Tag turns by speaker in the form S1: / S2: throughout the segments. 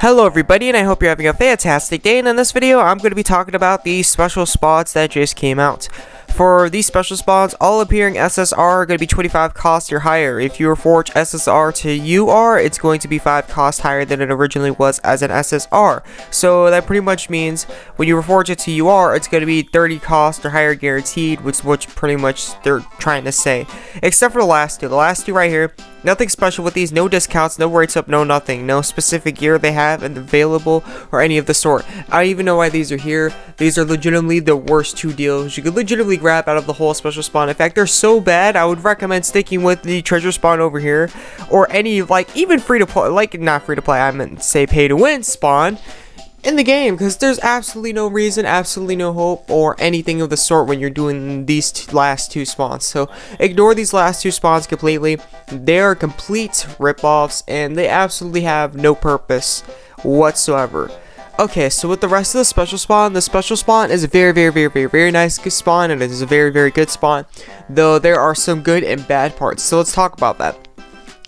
S1: Hello everybody, and I hope you're having a fantastic day, and in this video I'm going to be talking about the special spots that just came out. For these special spots, all appearing SSR are going to be 25 cost or higher. If you reforge SSR to UR, it's going to be 5 cost higher than it originally was as an SSR. So that pretty much means when you reforge it to UR, it's going to be 30 cost or higher guaranteed, which pretty much they're trying to say. Except for the last two. The last two right here, nothing special with these, no discounts, no rates up, no nothing, no specific gear they have and available or any of the sort. I don't even know why these are here. These are legitimately the worst two deals you could legitimately grab out of the whole special spawn. In fact, they're so bad, I would recommend sticking with the treasure spawn over here, or any, like, even free to play, like, not free to play, I meant to say pay to win spawn in the game, because there's absolutely no reason, absolutely no hope, or anything of the sort when you're doing these last two spawns. So ignore these last two spawns completely. They are complete rip-offs, and they absolutely have no purpose whatsoever. Okay, so with the rest of the special spawn is a very nice spawn, and it is a very good spawn, though there are some good and bad parts. So let's talk about that.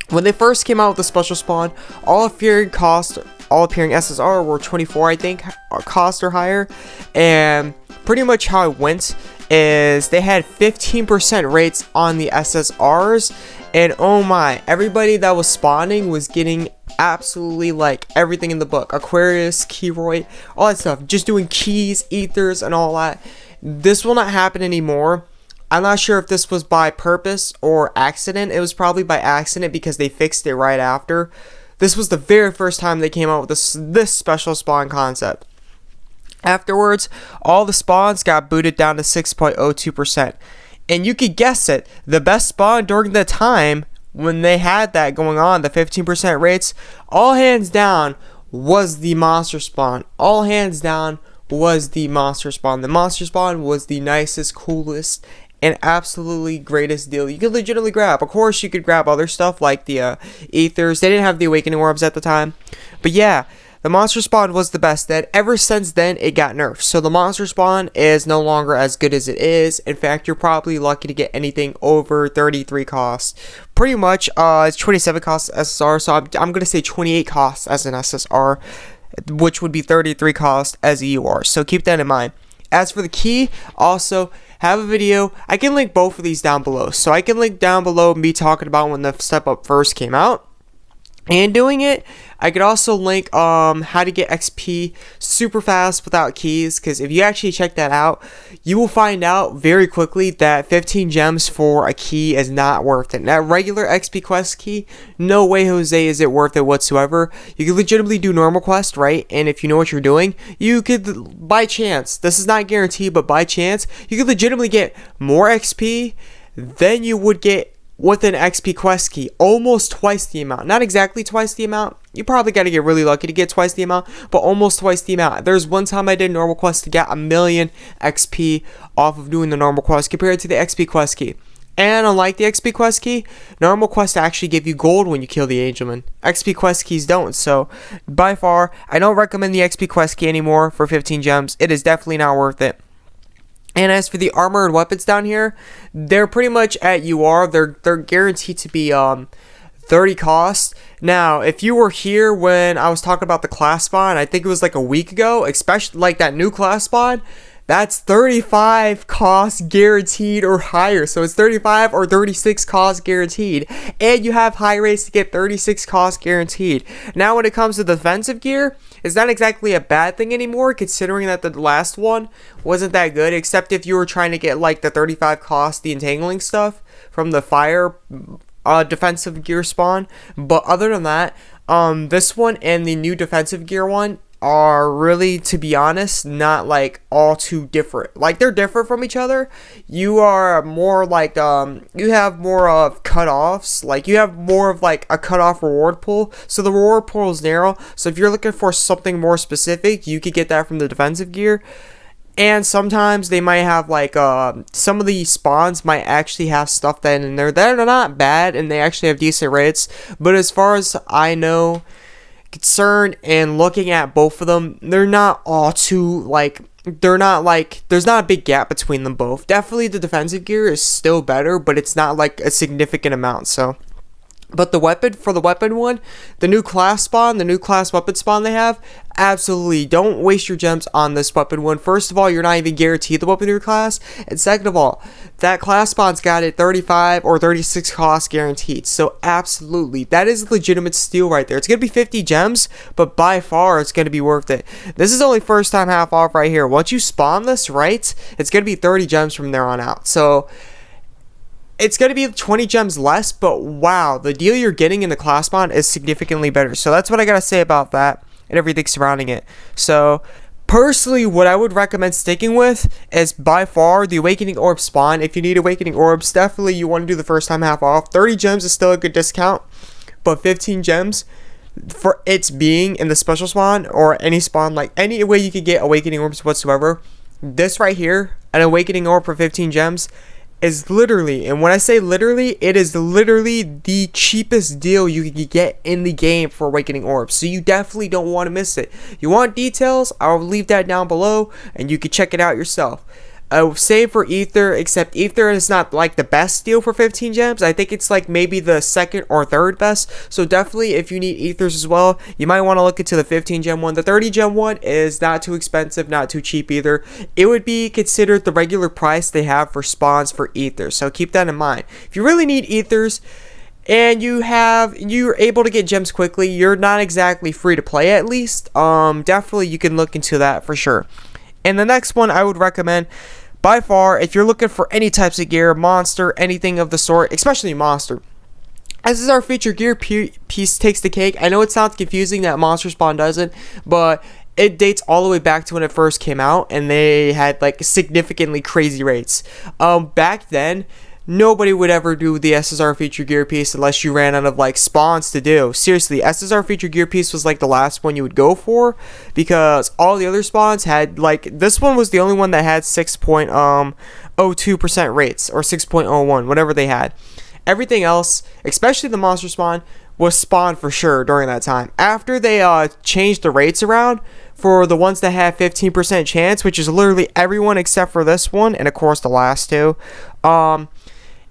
S1: When they first came out with the special spawn, all appearing SSR were 24, I think, cost or higher, and pretty much how it went is they had 15% rates on the SSRs, and oh my, everybody that was spawning was getting absolutely like everything in the book. Aquarius, Keyroid, all that stuff, just doing keys, ethers, and all that. This will not happen anymore. I'm not sure if this was by purpose or accident. It was probably by accident because they fixed it right after. This was the very first time they came out with this special spawn concept. Afterwards, all the spawns got booted down to 6.02%. And you could guess it, the best spawn during the time when they had that going on, the 15% rates, all hands down was the monster spawn. All hands down was the monster spawn. The monster spawn was the nicest, coolest, and absolutely greatest deal you could legitimately grab. Of course, you could grab other stuff like the ethers. They didn't have the awakening orbs at the time, but yeah, the monster spawn was the best. That ever since then it got nerfed, so the monster spawn is no longer as good as it is. In fact, you're probably lucky to get anything over 33 costs. Pretty much it's 27 costs SSR, so I'm gonna say 28 costs as an SSR, which would be 33 costs as a UR, so keep that in mind. As for the key, also have a video. I can link both of these down below. So I can link down below me talking about when the step up first came out and doing it. I could also link how to get XP super fast without keys, because if you actually check that out, you will find out very quickly that 15 gems for a key is not worth it. That regular XP quest key, no way Jose is it worth it whatsoever. You can legitimately do normal quest, right? And if you know what you're doing, you could, by chance, this is not guaranteed, but by chance, you could legitimately get more XP than you would get with an XP quest key, almost twice the amount. Not exactly twice the amount. You probably got to get really lucky to get twice the amount, but almost twice the amount. There's one time I did normal quest to get 1,000,000 XP off of doing the normal quest compared to the XP quest key. And unlike the XP quest key, normal quests actually give you gold when you kill the Angelman. XP quest keys don't, so by far, I don't recommend the XP quest key anymore for 15 gems. It is definitely not worth it. And as for the armor and weapons down here, they're pretty much at UR. They're guaranteed to be 30 cost. Now, if you were here when I was talking about the class spawn, I think it was like a week ago, especially like that new class spawn, that's 35 cost guaranteed or higher. So it's 35 or 36 cost guaranteed. And you have high rates to get 36 cost guaranteed. Now when it comes to defensive gear, it's not exactly a bad thing anymore, considering that the last one wasn't that good, except if you were trying to get like the 35 cost, the entangling stuff from the fire defensive gear spawn. But other than that, this one and the new defensive gear one are really, to be honest, not like all too different. Like, they're different from each other. You are more like you have more of cutoffs. Like, you have more of like a cutoff reward pool, so the reward pool is narrow. So if you're looking for something more specific, you could get that from the defensive gear. And sometimes they might have like some of the spawns might actually have stuff that in there that are not bad, and they actually have decent rates. But as far as I know, concerned and looking at both of them, they're not all too like, they're not like, there's not a big gap between them both. Definitely the defensive gear is still better, but it's not like a significant amount. So But the weapon, for the weapon one, the new class spawn, the new class weapon spawn they have, absolutely don't waste your gems on this weapon one. First of all, you're not even guaranteed the weapon in your class. And second of all, that class spawn's got it 35 or 36 cost guaranteed. So absolutely, that is legitimate steal right there. It's going to be 50 gems, but by far it's going to be worth it. This is only first time half off right here. Once you spawn this right, it's going to be 30 gems from there on out. So it's going to be 20 gems less, but wow, the deal you're getting in the class spawn is significantly better. So that's what I got to say about that and everything surrounding it. So personally, what I would recommend sticking with is by far the Awakening Orb spawn. If you need Awakening Orbs, definitely you want to do the first time half off. 30 gems is still a good discount, but 15 gems for its being in the special spawn or any spawn, like any way you could get Awakening Orbs whatsoever. This right here, an Awakening Orb for 15 gems, is literally, and when I say literally, it is literally the cheapest deal you can get in the game for Awakening Orbs. So you definitely don't want to miss it. You want details? I'll leave that down below and you can check it out yourself. Same for Ether, except Ether is not like the best deal for 15 gems. I think it's like maybe the second or third best. So definitely, if you need Ethers as well, you might want to look into the 15 gem one. The 30 gem one is not too expensive, not too cheap either. It would be considered the regular price they have for spawns for Ethers. So keep that in mind. If you really need Ethers and you're able to get gems quickly, you're not exactly free to play at least. Definitely you can look into that for sure. And the next one I would recommend, by far, if you're looking for any types of gear, monster, anything of the sort, especially monster, SSR feature gear piece takes the cake. I know it sounds confusing that monster spawn doesn't, but it dates all the way back to when it first came out, and they had like significantly crazy rates. Back then, nobody would ever do the SSR feature gear piece unless you ran out of like spawns to do. Seriously, SSR feature gear piece was like the last one you would go for, because all the other spawns had, like, this one was the only one that had 6.02% rates or 6.01, whatever they had. Everything else, especially the monster spawn, was spawned for sure during that time. After they changed the rates around for the ones that had 15% chance, which is literally everyone except for this one and of course the last two,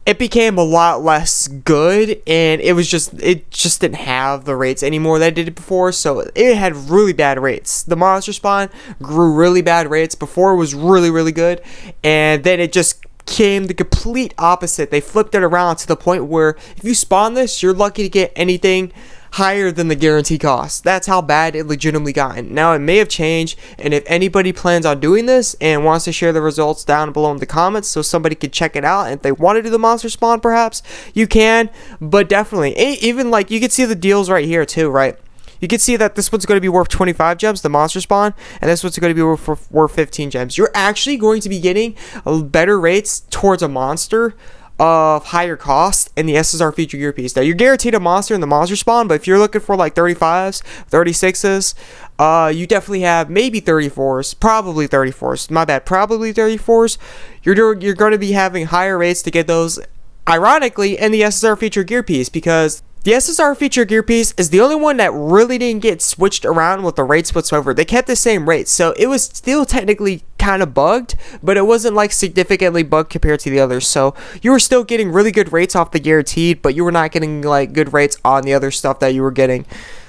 S1: it became a lot less good, and it just didn't have the rates anymore that it did before, so it had really bad rates. The monster spawn grew really bad rates. Before it was really, really good, and then it just came the complete opposite. They flipped it around to the point where if you spawn this, you're lucky to get anything higher than the guarantee cost. That's how bad it legitimately gotten. Now it may have changed, and if anybody plans on doing this and wants to share the results down below in the comments so somebody could check it out, and if they want to do the monster spawn, perhaps you can. But definitely, even like you can see the deals right here too, right? You can see that this one's going to be worth 25 gems, the monster spawn, and this one's going to be worth 15 gems. You're actually going to be getting better rates towards a monster of higher cost in the SSR feature gear piece. Now you're guaranteed a monster in the monster spawn, but if you're looking for like 35s, 36s, you definitely have maybe 34s, probably 34s. My bad, probably 34s. You're going to be having higher rates to get those, ironically, in the SSR feature gear piece, because the SSR feature gear piece is the only one that really didn't get switched around with the rates whatsoever. They kept the same rates, so it was still technically kind of bugged, but it wasn't like significantly bugged compared to the others. So you were still getting really good rates off the guaranteed, but you were not getting like good rates on the other stuff that you were getting.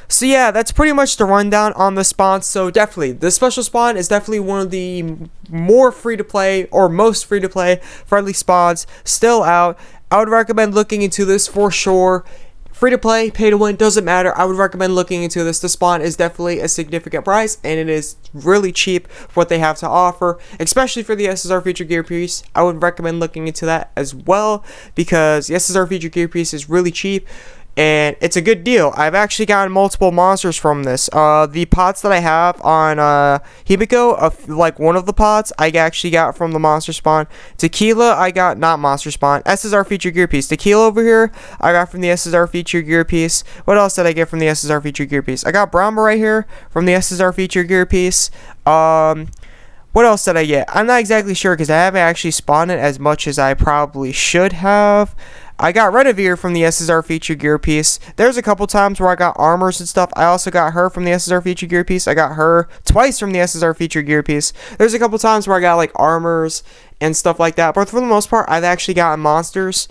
S1: So yeah, that's pretty much the rundown on the spawn. So definitely, this special spawn is definitely one of the more free-to-play or most free-to-play friendly spawns still out. I would recommend looking into this for sure. Free to play, pay to win, doesn't matter. I would recommend looking into this. The spawn is definitely a significant price, and it is really cheap for what they have to offer, especially for the SSR feature gear piece. I would recommend looking into that as well, because the SSR feature gear piece is really cheap, and it's a good deal. I've actually gotten multiple monsters from this. The pots that I have on Hibiko, like one of the pots, I actually got from the monster spawn. Tequila, I got not monster spawn. SSR feature gear piece. Tequila over here, I got from the SSR feature gear piece. What else did I get from the SSR feature gear piece? I got Brahma right here from the SSR feature gear piece. What else did I get? I'm not exactly sure because I haven't actually spawned it as much as I probably should have. I got Redivere from the SSR feature gear piece. There's a couple times where I got armors and stuff. I also got her from the SSR feature gear piece. I got her twice from the SSR feature gear piece. There's a couple times where I got like armors and stuff like that. But for the most part, I've actually gotten monsters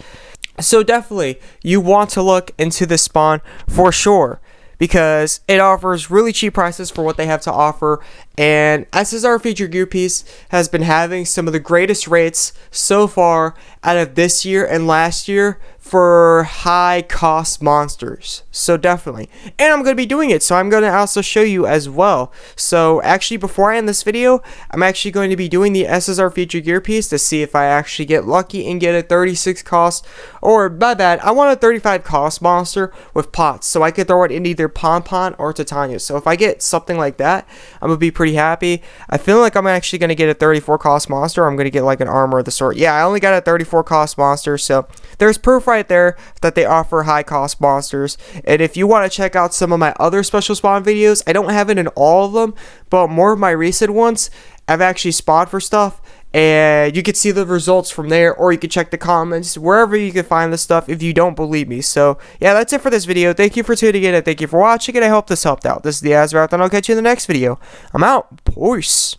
S1: So definitely, you want to look into this spawn for sure, because it offers really cheap prices for what they have to offer, and SSR featured gear piece has been having some of the greatest rates so far out of this year and last year for high cost monsters. So definitely, and I'm going to be doing it, so I'm going to also show you as well. So actually, before I end this video, I'm actually going to be doing the SSR featured gear piece to see if I actually get lucky and get a 36 cost, or my bad, I want a 35 cost monster with pots, so I could throw it in either Pon or Titania. So if I get something like that, I'm gonna be pretty happy. I feel like I'm actually gonna get a 34 cost monster. I'm gonna get like an armor of the sort. Yeah, I only got a 34 cost monster, so there's proof right there that they offer high cost monsters. And if you want to check out some of my other special spawn videos, I don't have it in all of them, but more of my recent ones, I've actually spawned for stuff, and you can see the results from there, or you can check the comments, wherever you can find the stuff if you don't believe me. So yeah, that's it for this video. Thank you for tuning in, and thank you for watching, and I hope this helped out. This is the AzureWrath, and I'll catch you in the next video. I'm out. Peace.